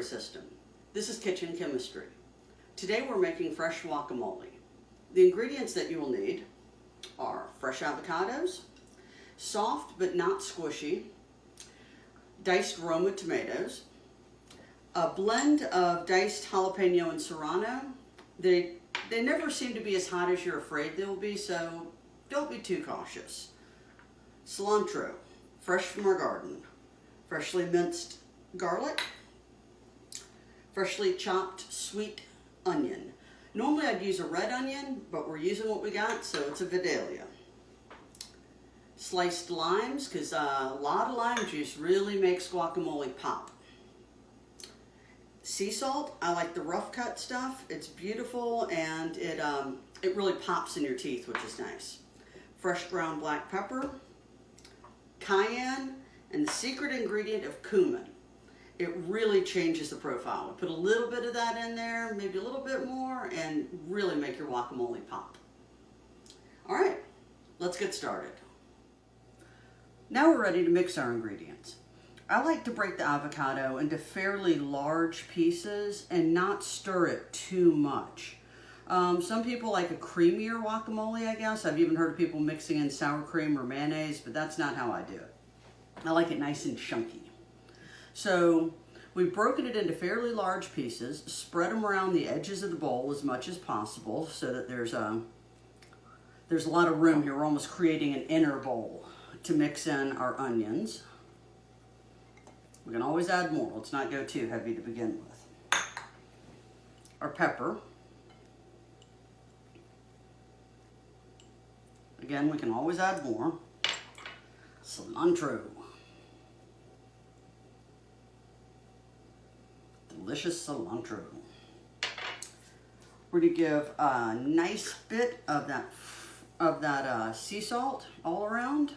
Library System. This is Kitchen Chemistry. Today we're making fresh guacamole. The ingredients that you will need are fresh avocados, soft but not squishy, diced Roma tomatoes, a blend of diced jalapeno and serrano. They never seem to be as hot as you're afraid they'll be, so don't be too cautious. Cilantro, fresh from our garden. Freshly minced garlic. Freshly chopped sweet onion. Normally I'd use a red onion, but we're using what we got, so it's a Vidalia. Sliced limes, because a lot of lime juice really makes guacamole pop. Sea salt, I like the rough cut stuff. It's beautiful and it really pops in your teeth, which is nice. Fresh ground black pepper, cayenne, and the secret ingredient of cumin. It really changes the profile. We put a little bit of that in there, maybe a little bit more, and really make your guacamole pop. All right, let's get started. Now we're ready to mix our ingredients. I like to break the avocado into fairly large pieces and not stir it too much. Some people like a creamier guacamole, I guess. I've even heard of people mixing in sour cream or mayonnaise, but that's not how I do it. I like it nice and chunky. So we've broken it into fairly large pieces, spread them around the edges of the bowl as much as possible so that there's a lot of room here. We're almost creating an inner bowl to mix in our onions. We can always add more. Let's not go too heavy to begin with. Our pepper. Again, we can always add more. Cilantro. Delicious cilantro. We're going to give a nice bit of that sea salt all around.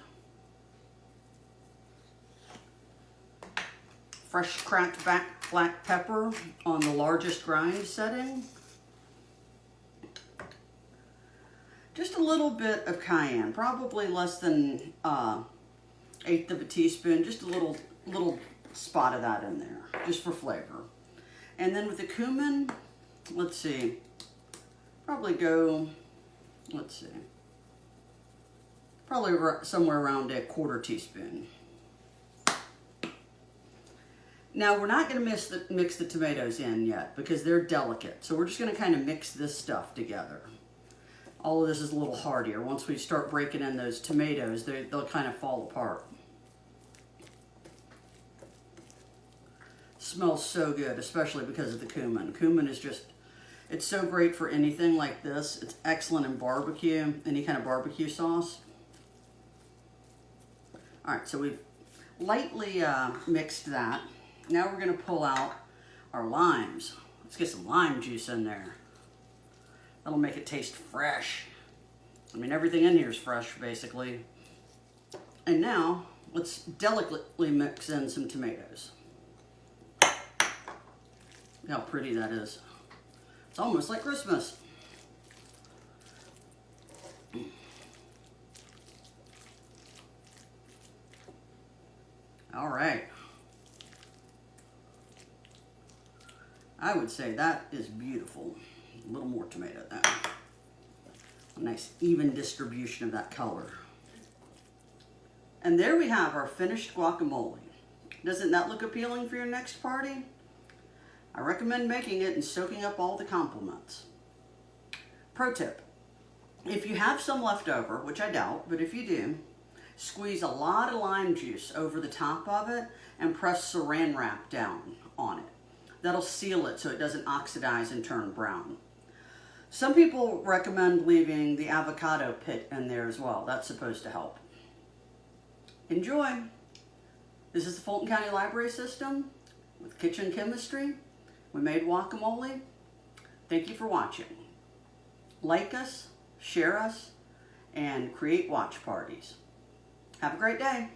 Fresh cracked black pepper on the largest grind setting. Just a little bit of cayenne, probably less than 1/8 of a teaspoon, just a little spot of that in there, just for flavor. And then with the cumin, let's see, probably go, probably somewhere around a 1/4 teaspoon. Now we're not going to mix the tomatoes in yet because they're delicate. So we're just going to kind of mix this stuff together. All of this is a little hardier. Once we start breaking in those tomatoes, they'll kind of fall apart. Smells so good, especially because of the cumin. Cumin is just, it's so great for anything like this. It's excellent in barbecue, any kind of barbecue sauce. All right, so we've lightly mixed that. Now we're going to pull out our limes. Let's get some lime juice in there. That'll make it taste fresh. I mean, everything in here is fresh, basically. And now, let's delicately mix in some tomatoes. Look how pretty that is. It's almost like Christmas. All right. I would say that is beautiful. A little more tomato there. A nice even distribution of that color. And there we have our finished guacamole. Doesn't that look appealing for your next party? I recommend making it and soaking up all the compliments. Pro tip, if you have some left over, which I doubt, but if you do, squeeze a lot of lime juice over the top of it and press saran wrap down on it. That'll seal it so it doesn't oxidize and turn brown. Some people recommend leaving the avocado pit in there as well. That's supposed to help. Enjoy. This is the Fulton County Library System with Kitchen Chemistry. We made guacamole. Thank you for watching. Like us, share us, and create watch parties. Have a great day.